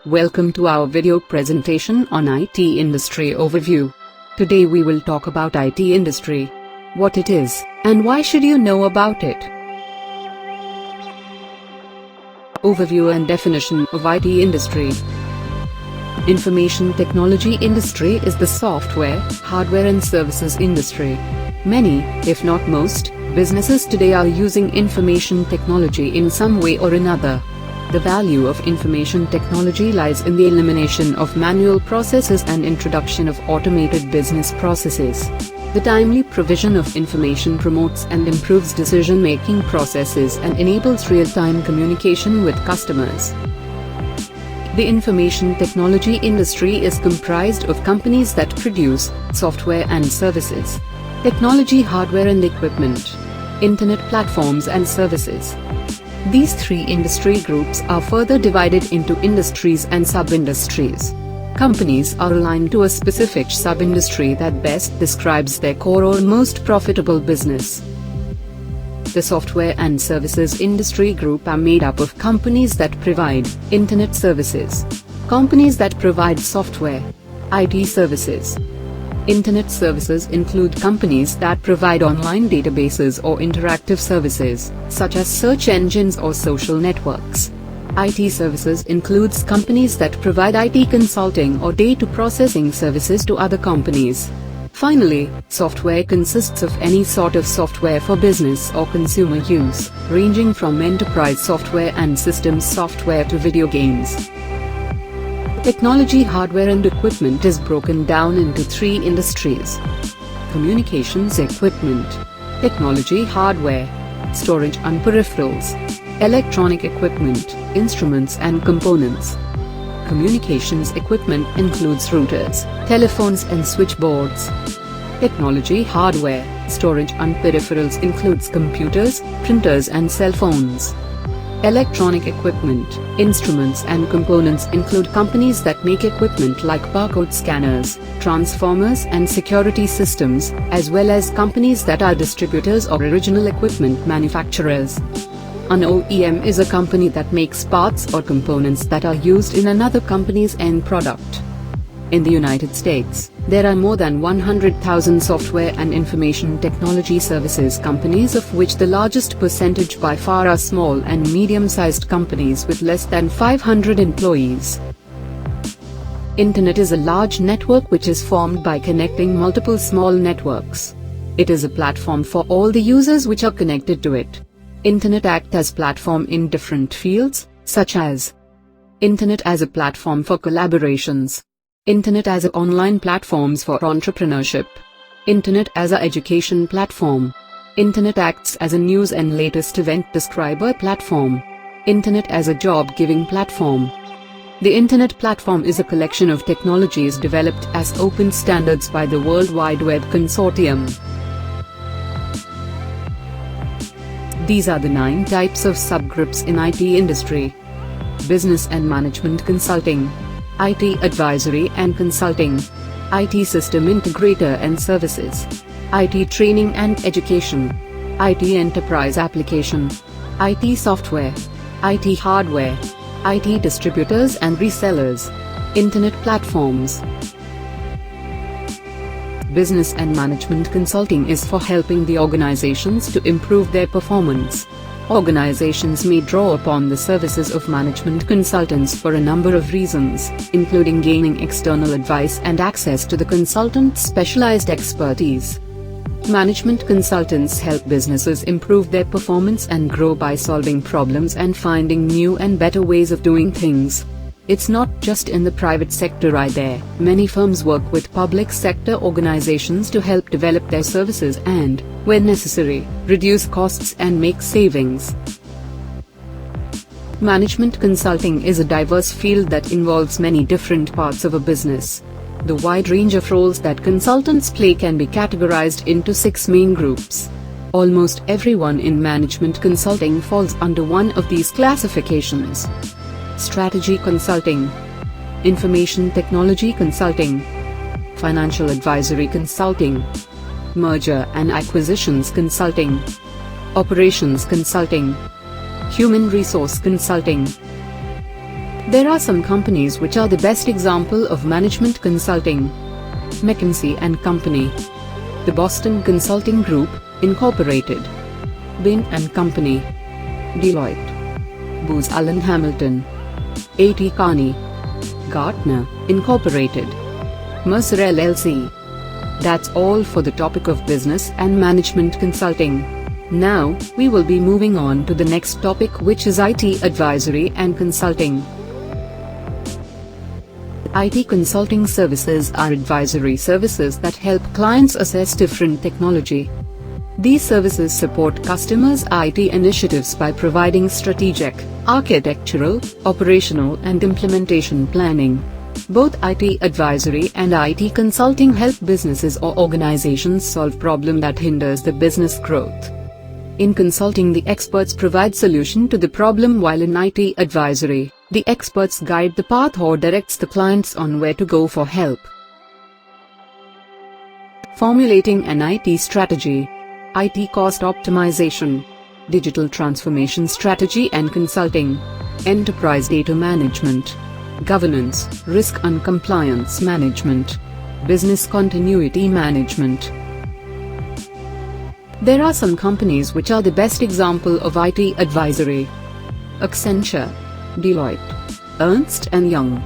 Welcome to our video presentation on IT industry overview. Today we will talk about IT industry, what it is, and why should you know about it. Overview and definition of IT industry. Information technology industry is the software, hardware and services industry. Many, if not most, businesses today are using information technology in some way or another. The value of information technology lies in the elimination of manual processes and introduction of automated business processes. The timely provision of information promotes and improves decision-making processes and enables real-time communication with customers. The information technology industry is comprised of companies that produce software and services, technology, hardware and equipment, internet platforms and services. These three industry groups are further divided into industries and sub-industries. Companies are aligned to a specific sub-industry that best describes their core or most profitable business. The software and services industry group are made up of companies that provide internet services, companies that provide software, IT services. Internet services include companies that provide online databases or interactive services, such as search engines or social networks. IT services includes companies that provide IT consulting or data processing services to other companies. Finally, software consists of any sort of software for business or consumer use, ranging from enterprise software and systems software to video games. Technology, hardware and equipment is broken down into three industries: communications equipment, technology hardware, storage and peripherals, electronic equipment, instruments and components. Communications equipment includes routers, telephones and switchboards. Technology hardware, storage and peripherals includes computers, printers and cell phones. Electronic equipment, instruments and components include companies that make equipment like barcode scanners, transformers and security systems, as well as companies that are distributors or original equipment manufacturers. An OEM is a company that makes parts or components that are used in another company's end product. In the United States, there are more than 100,000 software and information technology services companies, of which the largest percentage by far are small and medium-sized companies with less than 500 employees. Internet is a large network which is formed by connecting multiple small networks. It is a platform for all the users which are connected to it. Internet acts as platform in different fields, such as Internet as a platform for collaborations, Internet as a online platforms for entrepreneurship, Internet as a education platform, Internet acts as a news and latest event describer platform, Internet as a job-giving platform. The Internet platform is a collection of technologies developed as open standards by the World Wide Web Consortium. These are the 9 types of subgroups in IT industry: business and management consulting, IT advisory and consulting, IT system integrator and services, IT training and education, IT enterprise application, IT software, IT hardware, IT distributors and resellers, internet platforms. Business and management consulting is for helping the organizations to improve their performance. Organizations may draw upon the services of management consultants for a number of reasons, including gaining external advice and access to the consultant's specialized expertise. Management consultants help businesses improve their performance and grow by solving problems and finding new and better ways of doing things. It's not just in the private sector either. Many firms work with public sector organizations to help develop their services and, when necessary, reduce costs and make savings. Management consulting is a diverse field that involves many different parts of a business. The wide range of roles that consultants play can be categorized into 6 main groups. Almost everyone in management consulting falls under one of these classifications: strategy consulting, information technology consulting, financial advisory consulting, merger and acquisitions consulting, operations consulting, human resource consulting. There are some companies which are the best example of management consulting. McKinsey & Company, the Boston Consulting Group, Incorporated, Bain & Company, Deloitte, Booz Allen Hamilton, A.T. Kearney, Gartner, Incorporated, Mercer LLC. That's all for the topic of business and management consulting. Now, we will be moving on to the next topic, which is IT advisory and consulting. IT consulting services are advisory services that help clients assess different technology. These services support customers' IT initiatives by providing strategic, architectural, operational and implementation planning. Both IT advisory and IT consulting help businesses or organizations solve problems that hinders the business growth. In consulting, the experts provide solution to the problem, while in IT advisory, the experts guide the path or directs the clients on where to go for help. Formulating an IT strategy, IT cost optimization, digital transformation strategy and consulting, enterprise data management, governance, risk and compliance management, business continuity management. There are some companies which are the best example of IT advisory. Accenture, Deloitte, Ernst & Young,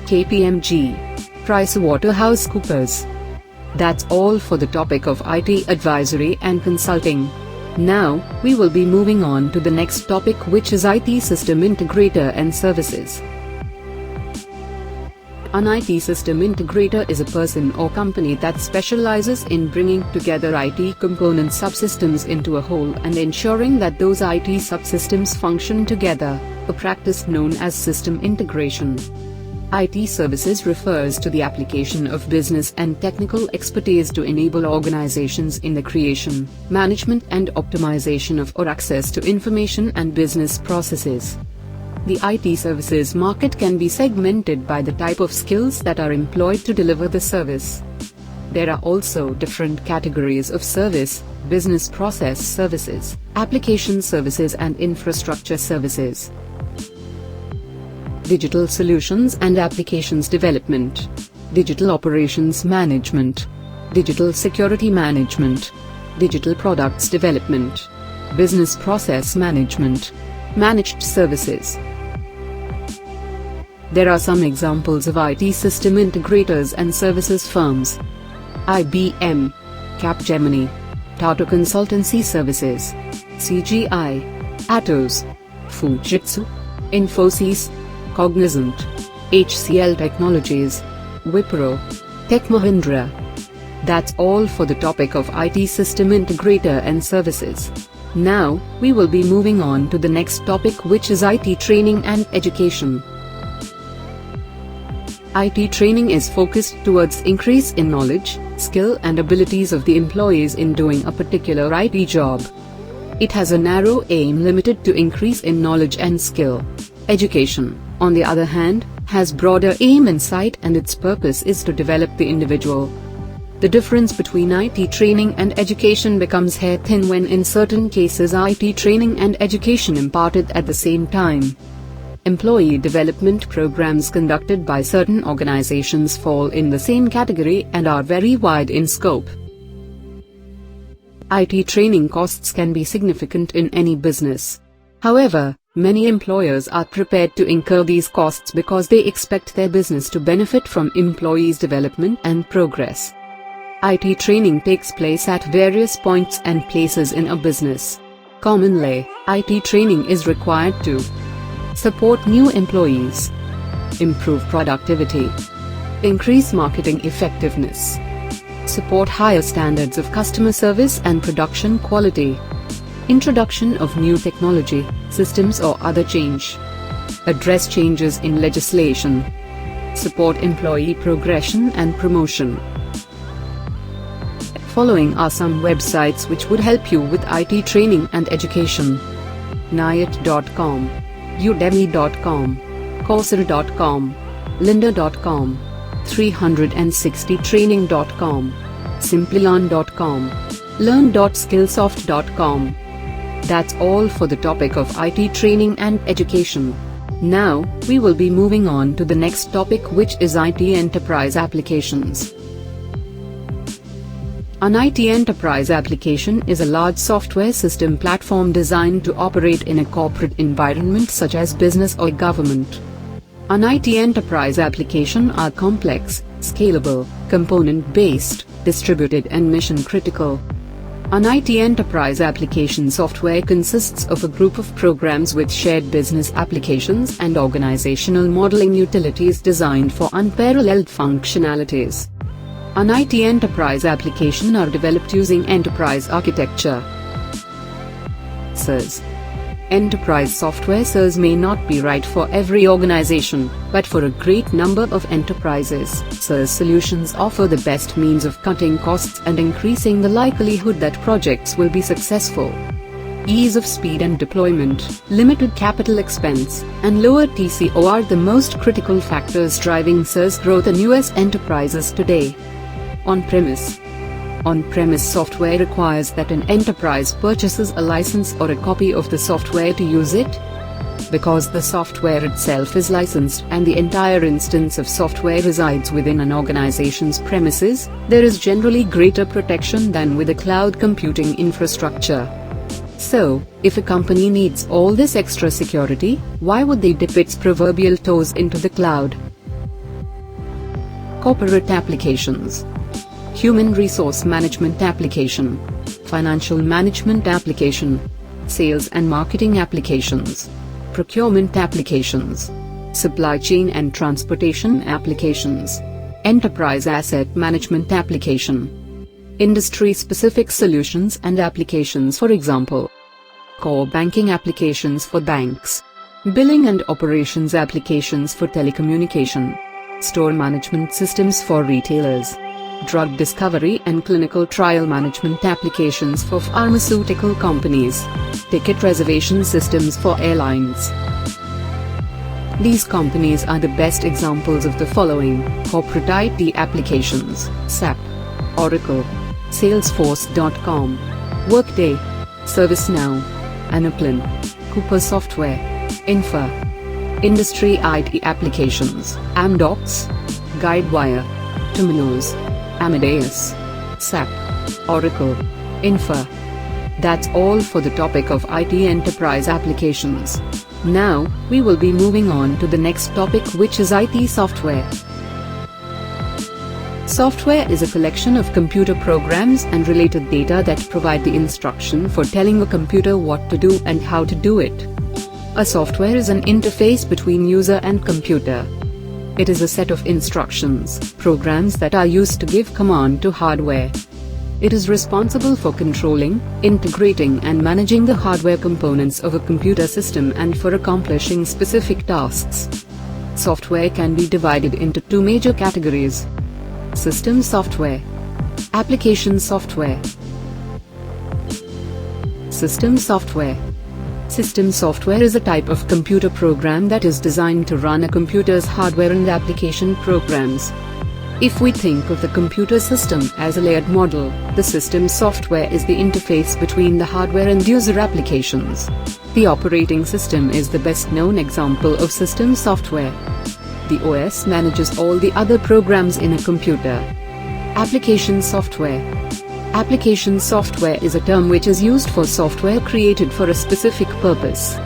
KPMG, PricewaterhouseCoopers. That's all for the topic of IT advisory and consulting. Now, we will be moving on to the next topic, which is IT system integrator and services. An IT system integrator is a person or company that specializes in bringing together IT component subsystems into a whole and ensuring that those IT subsystems function together, a practice known as system integration. IT services refers to the application of business and technical expertise to enable organizations in the creation, management and optimization of or access to information and business processes. The IT services market can be segmented by the type of skills that are employed to deliver the service. There are also different categories of service: business process services, application services and infrastructure services. Digital solutions and applications development, digital operations management, digital security management, digital products development, business process management, managed services. There are some examples of IT system integrators and services firms: IBM, Capgemini, Tata Consultancy Services, CGI, Atos, Fujitsu, Infosys, Cognizant, HCL Technologies, Wipro, Tech Mahindra. That's all for the topic of IT system integrator and services. Now, we will be moving on to the next topic, which is IT training and education. IT training is focused towards increase in knowledge, skill and abilities of the employees in doing a particular IT job. It has a narrow aim limited to increase in knowledge and skill. Education, on the other hand, has broader aim in sight, and its purpose is to develop the individual. The difference between IT training and education becomes hair-thin when in certain cases IT training and education imparted at the same time. Employee development programs conducted by certain organizations fall in the same category and are very wide in scope. IT training costs can be significant in any business. However, many employers are prepared to incur these costs because they expect their business to benefit from employees' development and progress. IT training takes place at various points and places in a business. Commonly, IT training is required to support new employees, improve productivity, increase marketing effectiveness, support higher standards of customer service and production quality, introduction of new technology, systems or other change, address changes in legislation, support employee progression and promotion. Following are some websites which would help you with IT training and education: Nayat.com, Udemy.com, Coursera.com, Lynda.com, 360training.com, Simplilearn.com, Learn.skillsoft.com. That's all for the topic of IT training and education. Now, we will be moving on to the next topic, which is IT enterprise applications. An IT enterprise application is a large software system platform designed to operate in a corporate environment such as business or government. An IT enterprise application are complex, scalable, component-based, distributed and mission-critical. An IT enterprise application software consists of a group of programs with shared business applications and organizational modeling utilities designed for unparalleled functionalities. An IT enterprise application are developed using enterprise architecture. SaaS. Enterprise software SaaS may not be right for every organization, but for a great number of enterprises, SaaS solutions offer the best means of cutting costs and increasing the likelihood that projects will be successful. Ease of speed and deployment, limited capital expense, and lower TCO are the most critical factors driving SaaS growth in US enterprises today. On-premise. On-premise software requires that an enterprise purchases a license or a copy of the software to use it. Because the software itself is licensed and the entire instance of software resides within an organization's premises, there is generally greater protection than with a cloud computing infrastructure. So, if a company needs all this extra security, why would they dip its proverbial toes into the cloud? Corporate applications. Human resource management application, financial management application, sales and marketing applications, procurement applications, supply chain and transportation applications, enterprise asset management application, industry-specific solutions and applications, for example, core banking applications for banks, billing and operations applications for telecommunication, store management systems for retailers, drug discovery and clinical trial management applications for pharmaceutical companies, ticket reservation systems for airlines. These companies are the best examples of the following: corporate IT applications: SAP, Oracle, Salesforce.com, Workday, ServiceNow, Anaplan, Cooper Software, Infor. Industry IT applications: Amdocs, Guidewire, Temenos, Amadeus, SAP, Oracle, Infor. That's all for the topic of IT enterprise applications. Now, we will be moving on to the next topic, which is IT software. Software is a collection of computer programs and related data that provide the instruction for telling a computer what to do and how to do it. A software is an interface between user and computer. It is a set of instructions, programs that are used to give command to hardware. It is responsible for controlling, integrating and managing the hardware components of a computer system and for accomplishing specific tasks. Software can be divided into two major categories: system software, application software. System software. System software is a type of computer program that is designed to run a computer's hardware and application programs. If we think of the computer system as a layered model, the system software is the interface between the hardware and user applications. The operating system is the best known example of system software. The OS manages all the other programs in a computer. Application software. Application software is a term which is used for software created for a specific purpose.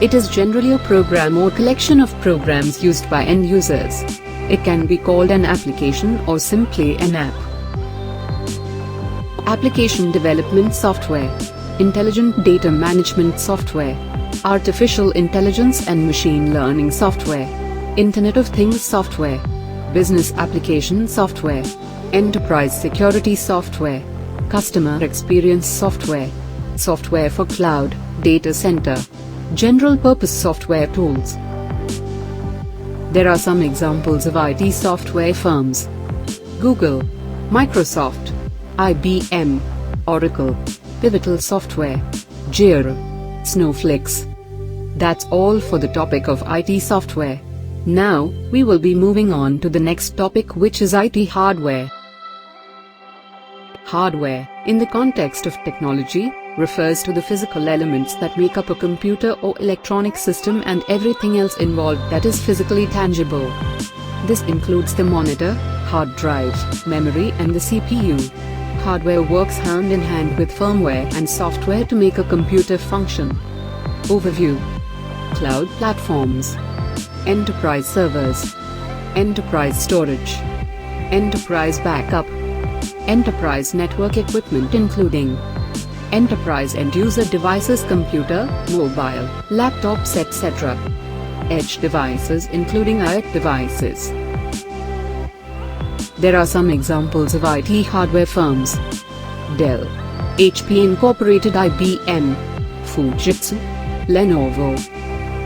It is generally a program or collection of programs used by end users. It can be called an application or simply an app. Application development software, intelligent data management software, artificial intelligence and machine learning software, Internet of Things software, business application software, enterprise security software, customer experience software, software for cloud, data center, general purpose software tools. There are some examples of IT software firms: Google, Microsoft, IBM, Oracle, Pivotal Software, Jira, Snowflakes. That's all for the topic of IT software. Now, we will be moving on to the next topic, which is IT hardware. Hardware. In the context of technology, refers to the physical elements that make up a computer or electronic system and everything else involved that is physically tangible. This includes the monitor, hard drive, memory and the CPU. Hardware works hand in hand with firmware and software to make a computer function. Overview: Cloud platforms, enterprise servers, enterprise storage, enterprise backup, enterprise network equipment including enterprise end-user devices, computer, mobile, laptops etc. Edge devices including IoT devices. There are some examples of IT hardware firms: Dell, HP Incorporated, IBM, Fujitsu, Lenovo.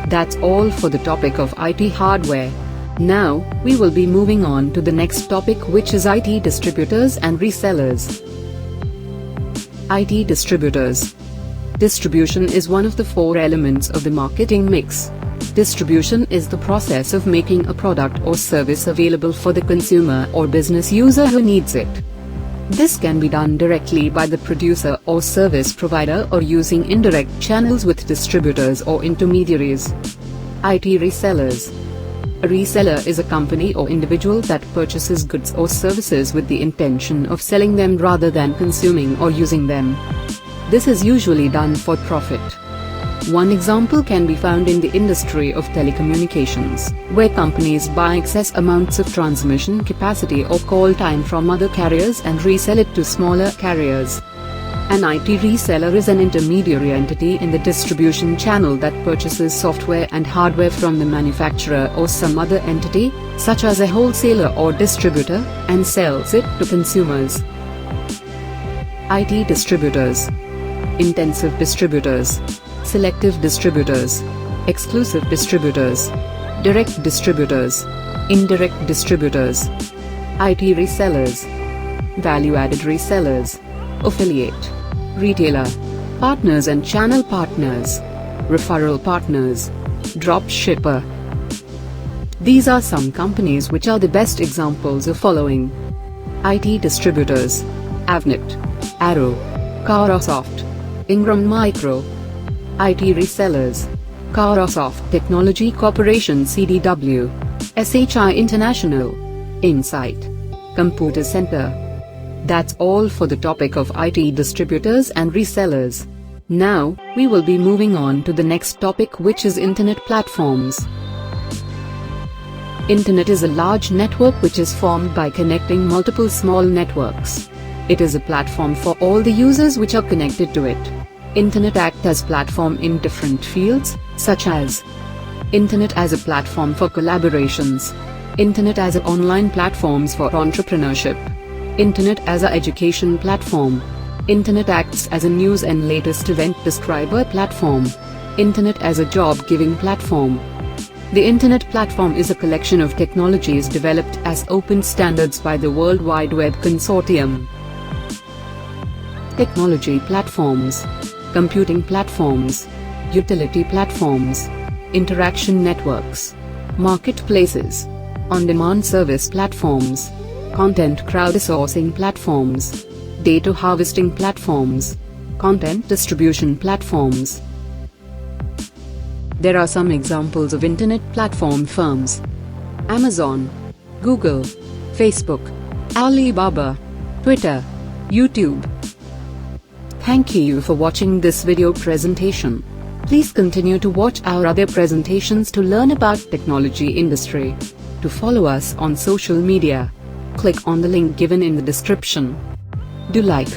That's all for the topic of IT hardware. Now, we will be moving on to the next topic, which is IT distributors and resellers. IT distributors. Distribution is one of the four elements of the marketing mix. Distribution is the process of making a product or service available for the consumer or business user who needs it. This can be done directly by the producer or service provider or using indirect channels with distributors or intermediaries. IT resellers. A reseller is a company or individual that purchases goods or services with the intention of selling them rather than consuming or using them. This is usually done for profit. One example can be found in the industry of telecommunications, where companies buy excess amounts of transmission capacity or call time from other carriers and resell it to smaller carriers. An IT reseller is an intermediary entity in the distribution channel that purchases software and hardware from the manufacturer or some other entity, such as a wholesaler or distributor, and sells it to consumers. IT distributors. Intensive distributors, selective distributors, exclusive distributors, direct distributors, indirect distributors. IT resellers. Value-added resellers, affiliate, retailer, partners and channel partners, referral partners, drop shipper. These are some companies which are the best examples of following. IT distributors: Avnet, Arrow, Carahsoft, Ingram Micro. IT resellers: Carahsoft Technology Corporation CDW, SHI International, Insight, Computer Center. That's all for the topic of IT distributors and resellers. Now, we will be moving on to the next topic, which is Internet platforms. Internet is a large network which is formed by connecting multiple small networks. It is a platform for all the users which are connected to it. Internet acts as platform in different fields, such as Internet as a platform for collaborations, Internet as a online platforms for entrepreneurship, Internet as a education platform, Internet acts as a news and latest event describer platform, Internet as a job-giving platform. The Internet platform is a collection of technologies developed as open standards by the World Wide Web Consortium. Technology platforms, computing platforms, utility platforms, interaction networks, marketplaces, on-demand service platforms, content crowdsourcing platforms, data harvesting platforms, content distribution platforms. There are some examples of Internet platform firms: Amazon, Google, Facebook, Alibaba, Twitter, YouTube. Thank you for watching this video presentation. Please continue to watch our other presentations to learn about technology industry. To follow us on social media, click on the link given in the description. Do like,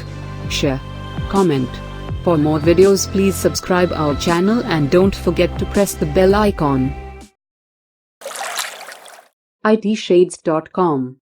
share, comment. For more videos, please subscribe our channel and don't forget to press the bell icon. itshades.com